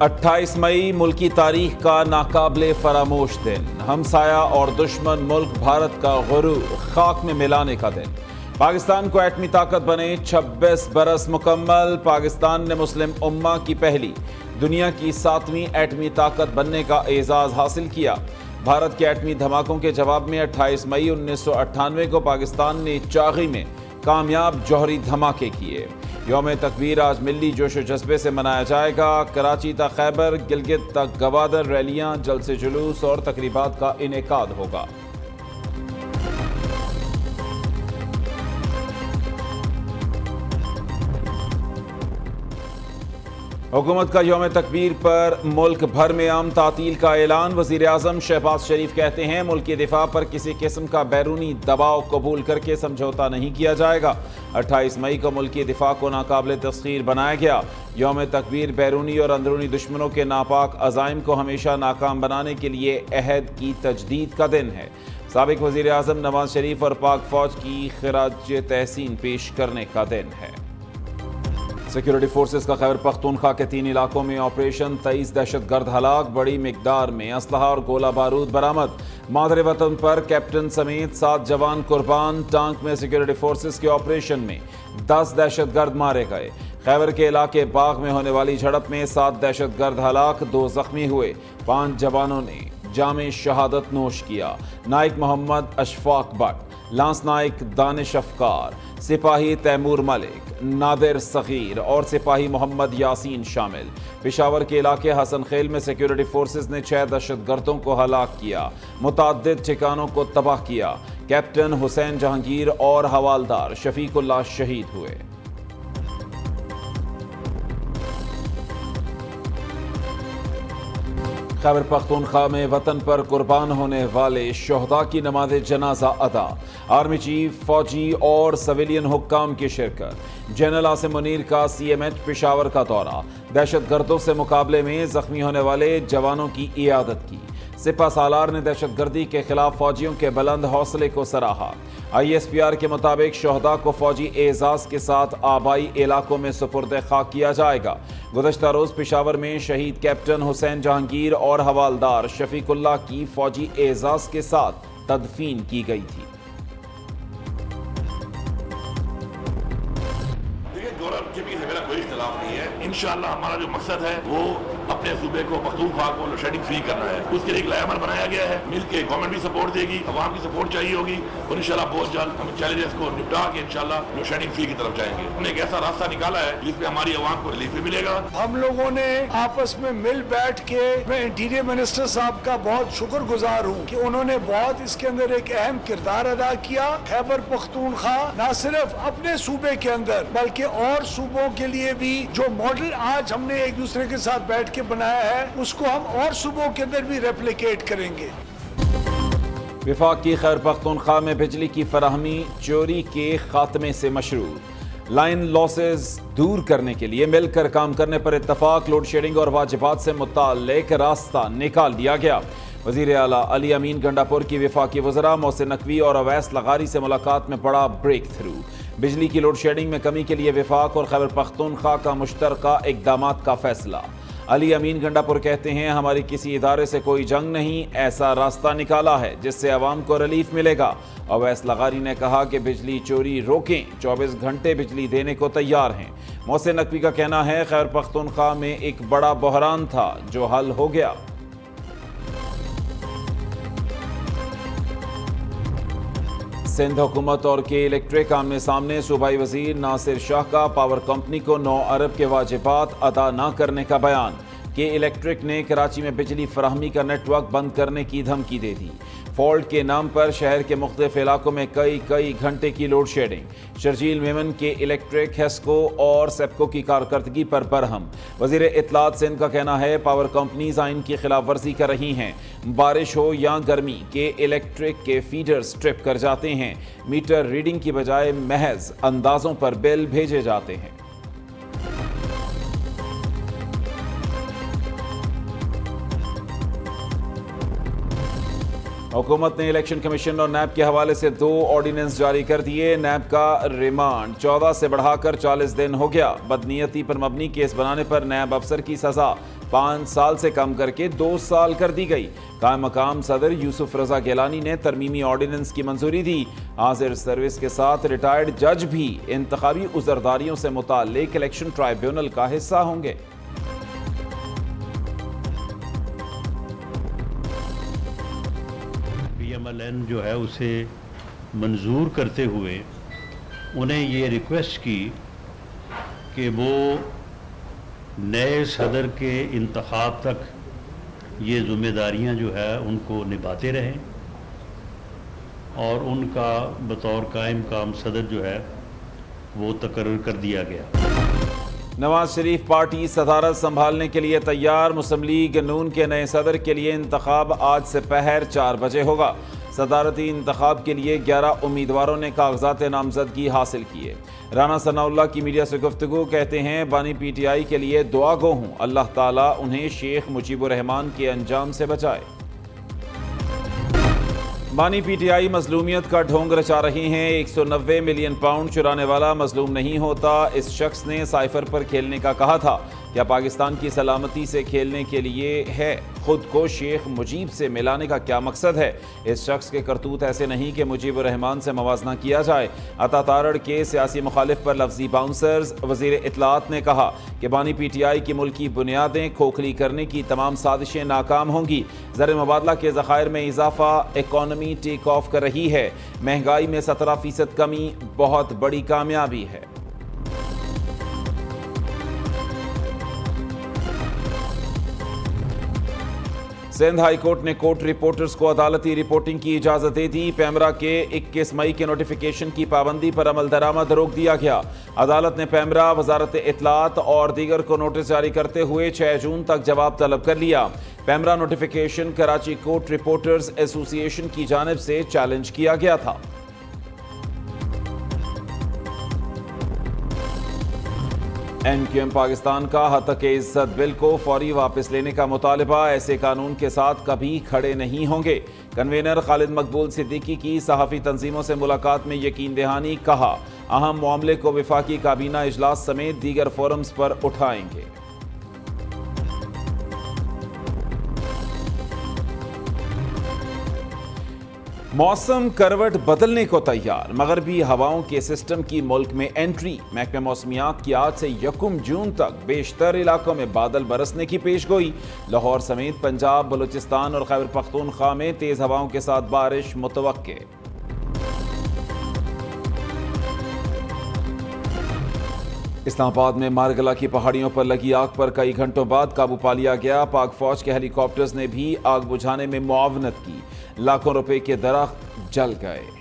28 मई मुल्की तारीख का नाकाबिले फरामोश दिन, हमसाया और दुश्मन मुल्क भारत का गुरूर खाक में मिलाने का दिन। पाकिस्तान को एटमी ताकत बने 26 बरस मुकम्मल। पाकिस्तान ने मुस्लिम उम्मा की पहली, दुनिया की 7वीं एटमी ताकत बनने का एजाज हासिल किया। भारत के एटमी धमाकों के जवाब में 28 मई 1998 को पाकिस्तान ने चागी में कामयाब जौहरी धमाके किए। यौम तकबीर आज मिली जोशो जज्बे से मनाया जाएगा। कराची तक खैबर, गिलगित तक गवादर, रैलियां, जलसे जुलूस और तकरीबात का इनेकाद होगा। हुकूमत का यौम तकबीर पर मुल्क भर में आम तातील का ऐलान। वज़ीर आज़म शहबाज शरीफ कहते हैं मुल्क के दिफा पर किसी किस्म का बैरूनी दबाव कबूल करके समझौता नहीं किया जाएगा। 28 मई को मुल्क के दिफा को नाकाबिले तस्खीर बनाया गया। यौम तकबीर बैरूनी और अंदरूनी दुश्मनों के नापाक अज़ाइम को हमेशा नाकाम बनाने के लिए अहद की तजदीद का दिन है। साबिक वज़ीर आज़म नवाज शरीफ और पाक फौज की खिराज तहसीन पेश करने का दिन है। सिक्योरिटी फोर्सेस का खैबर पख्तूनख्वा के 3 इलाकों में ऑपरेशन, 23 दहशतगर्द हलाक, बड़ी मिकदार में असलहा और गोला बारूद बरामद। मादरे वतन पर कैप्टन समेत 7 जवान कुर्बान। टांक में सिक्योरिटी फोर्सेस के ऑपरेशन में 10 दहशतगर्द मारे गए। खैबर के इलाके बाग में होने वाली झड़प में 7 दहशतगर्द हलाक, 2 जख्मी हुए। 5 जवानों ने जामे शहादत नोश किया। नाइक मोहम्मद अशफाक भट्ट, लांस नाइक दानिश अफकार, सिपाही तैमूर मलिक, नादिर सगीर और सिपाही मोहम्मद यासीन शामिल। पेशावर के इलाके हसन खेल में सिक्योरिटी फोर्सेस ने 6 दहशतगर्दों को हलाक किया, मुताद्दिद ठिकानों को तबाह किया। कैप्टन हुसैन जहांगीर और हवालदार शफीकुल्लाह शहीद हुए। खैबर पख्तूनख्वा में वतन पर कुर्बान होने वाले शोहदा की नमाज जनाजा अदा। आर्मी चीफ, फौजी और सिविलियन हुक्काम की शिरकत। जनरल आसिम मुनीर का CMH पेशावर का दौरा। दहशतगर्दों से मुकाबले में जख्मी होने वाले जवानों की इयादत की। सिपा सालार ने दहशतगर्दी के खिलाफ फौजियों के बुलंद हौसले को सराहा। ISPR के मुताबिक शोहदा को फौजी एजाज के साथ आबाई इलाकों में सुपुर्द खाक किया जाएगा। गुज़श्ता रोज पेशावर में शहीद कैप्टन हुसैन जहांगीर और हवालदार शफीकुल्लाह की फौजी एजाज के साथ तदफीन की गई थी। गौरव के पीछे मेरा कोई इख्तिलाफ नहीं है। इंशाअल्लाह हमारा जो मकसद है वो अपने सूबे को पख्तूनख्वा को लोडशेडिंग फ्री करना है। उसके लिए एक लायामल बनाया गया है। मिलकर गवर्नमेंट भी सपोर्ट देगी, अवाम की सपोर्ट चाहिए होगी और इंशाअल्लाह बहुत जल्द हम चैलेंजेस को निपटा के इंशाअल्लाह लोडशेडिंग फ्री की तरफ जाएंगे। हमने एक ऐसा रास्ता निकाला है जिसमें हमारी अवाम को रिलीफ भी मिलेगा। हम लोगों ने आपस में मिल बैठ के, मैं इंटीरियर मिनिस्टर साहब का बहुत शुक्रगुजार हूँ कि उन्होंने बहुत इसके अंदर एक अहम किरदार अदा किया। खैबर पख्तूनख्वा न सिर्फ अपने सूबे के अंदर बल्कि और सूबों के लिए भी जो मॉडल आज हमने एक दूसरे के साथ बैठ के बनाया है उसको हम और सूबों के अंदर भी रेप्लिकेट करेंगे। विफाक की खैबर पख्तूनख्वा में बिजली की फराहमी चोरी के खात्मे से मशरूर। लाइन लॉसेस दूर करने के लिए मिलकर काम करने पर इत्तफाक। लोड शेडिंग और वाजिबात से मुताल्लिक रास्ता निकाल दिया गया। वज़ीर आला अली अमीन गंडापुर की विफाकी वज़रा मोहसिन नकवी और अवैस लगारी से मुलाकात में बड़ा ब्रेक थ्रू। बिजली की लोड शेडिंग में कमी के लिए विफाक और खैबर पख्तूनख्वा का मुश्तरका इक़दामात का फैसला। अली अमीन गंडापुर कहते हैं हमारी किसी इदारे से कोई जंग नहीं, ऐसा रास्ता निकाला है जिससे अवाम को रिलीफ मिलेगा। अवैस लगारी ने कहा कि बिजली चोरी रोकें, 24 घंटे बिजली देने को तैयार हैं। मोहसिन नकवी का कहना है खैबर पख्तूनख्वा में एक बड़ा बहरान था जो हल हो गया। सिंध हुकूमत और के इलेक्ट्रिक आमने सामने। सूबाई वजीर नासिर शाह का पावर कंपनी को 9 अरब के वाजिबात अदा न करने का बयान। के इलेक्ट्रिक ने कराची में बिजली फराहमी का नेटवर्क बंद करने की धमकी दे दी। फॉल्ट के नाम पर शहर के मुख्तलिफ इलाकों में कई घंटे की लोड शेडिंग। शर्जील मेमन के इलेक्ट्रिक, हेस्को और सेप्को की कारकर्दगी पर बरहम। वजीर इत्तलात सिंध का कहना है पावर कंपनीज आइन की खिलाफ वर्जी कर रही हैं। बारिश हो या गर्मी, के इलेक्ट्रिक के फीडर्स ट्रिप कर जाते हैं। मीटर रीडिंग की बजाय महज अंदाजों पर बिल भेजे जाते हैं। हुकूमत ने इलेक्शन कमीशन और नैब के हवाले से 2 ऑर्डिनेंस जारी कर दिए। नैब का रिमांड 14 से बढ़ाकर 40 दिन हो गया। बदनीयती पर मबनी केस बनाने पर नैब अफसर की सजा 5 साल से कम करके 2 साल कर दी गई। कायम मकाम सदर यूसुफ रजा गिलानी ने तरमीमी ऑर्डिनेंस की मंजूरी दी। हाजिर सर्विस के साथ रिटायर्ड जज भी इंतखाबी उजरदारियों से मुताल्लिक इलेक्शन ट्राइब्यूनल का हिस्सा होंगे। PMLN जो है उसे मंजूर करते हुए उन्हें ये रिक्वेस्ट की कि वो नए सदर के इंतखाब तक ये ज़िम्मेदारियां जो है उनको निभाते रहें और उनका बतौर कायम काम सदर जो है वो तकर्रर कर दिया गया। नवाज शरीफ पार्टी सदारत संभालने के लिए तैयार। मुस्लिम लीग नून के नए सदर के लिए इंतखाब आज से पहर 4 बजे होगा। सदारती इंतखाब के लिए 11 उम्मीदवारों ने कागजात नामजदगी हासिल किए। राना सनाउल्लाह की मीडिया से गुफ्तगू, कहते हैं बानी PTI के लिए दुआ गो हूँ, अल्लाह ताला उन्हें शेख मुजीबुर रहमान के अंजाम से बचाए। बानी PTI मजलूमियत का ढोंग रचा रही हैं। 190 मिलियन पाउंड चुराने वाला मजलूम नहीं होता। इस शख्स ने साइफर पर खेलने का कहा था। क्या पाकिस्तान की सलामती से खेलने के लिए है? खुद को शेख मुजीब से मिलाने का क्या मकसद है? इस शख्स के करतूत ऐसे नहीं कि मुजीबुर रहमान से मवाजना किया जाए। अता तारड़ के सियासी मुखालिफ पर लफ्जी बाउंसर्स। वजीर इत्तलात ने कहा कि बानी PTI की मुल्की बुनियादें खोखली करने की तमाम साजिशें नाकाम होंगी। ज़र मुबादला के ज़खायर में इजाफा, इकॉनमी टेक ऑफ कर रही है। महंगाई में 17% कमी बहुत बड़ी कामयाबी है। सिंध हाई कोर्ट ने कोर्ट रिपोर्टर्स को अदालती रिपोर्टिंग की इजाजत दे दी। पैमरा के 21 मई के नोटिफिकेशन की पाबंदी पर अमल दरामद रोक दिया गया। अदालत ने पैमरा, वजारत इत्तलात और दीगर को नोटिस जारी करते हुए 6 जून तक जवाब तलब कर लिया। PEMRA notification Karachi court reporters association की जानिब से चैलेंज किया गया था। NQM पाकिस्तान का हतक इज्जत बिल को फौरी वापस लेने का मुतालबा। ऐसे कानून के साथ कभी खड़े नहीं होंगे। कन्वेनर खालिद मकबूल सिद्दीकी की सहाफ़ी तंजीमों से मुलाकात में यकीन दहानी, कहा अहम मामले को वफाकी काबीना इजलास समेत दीगर फोरम्स पर उठाएंगे। मौसम करवट बदलने को तैयार। मगरबी हवाओं के सिस्टम की मुल्क में एंट्री। महकमे मौसमियात की आज से 1 जून तक बेशतर इलाकों में बादल बरसने की पेशगोई। लाहौर समेत पंजाब, बलूचिस्तान और खैबर पख्तूनख्वा में तेज हवाओं के साथ बारिश मुतवक्के। इस्लामाबाद में मारगला की पहाड़ियों पर लगी आग पर कई घंटों बाद काबू पा लिया गया। पाक फौज के हेलीकॉप्टर्स ने भी आग बुझाने में मुआवनत की। लाखों रुपए के दरख्त जल गए।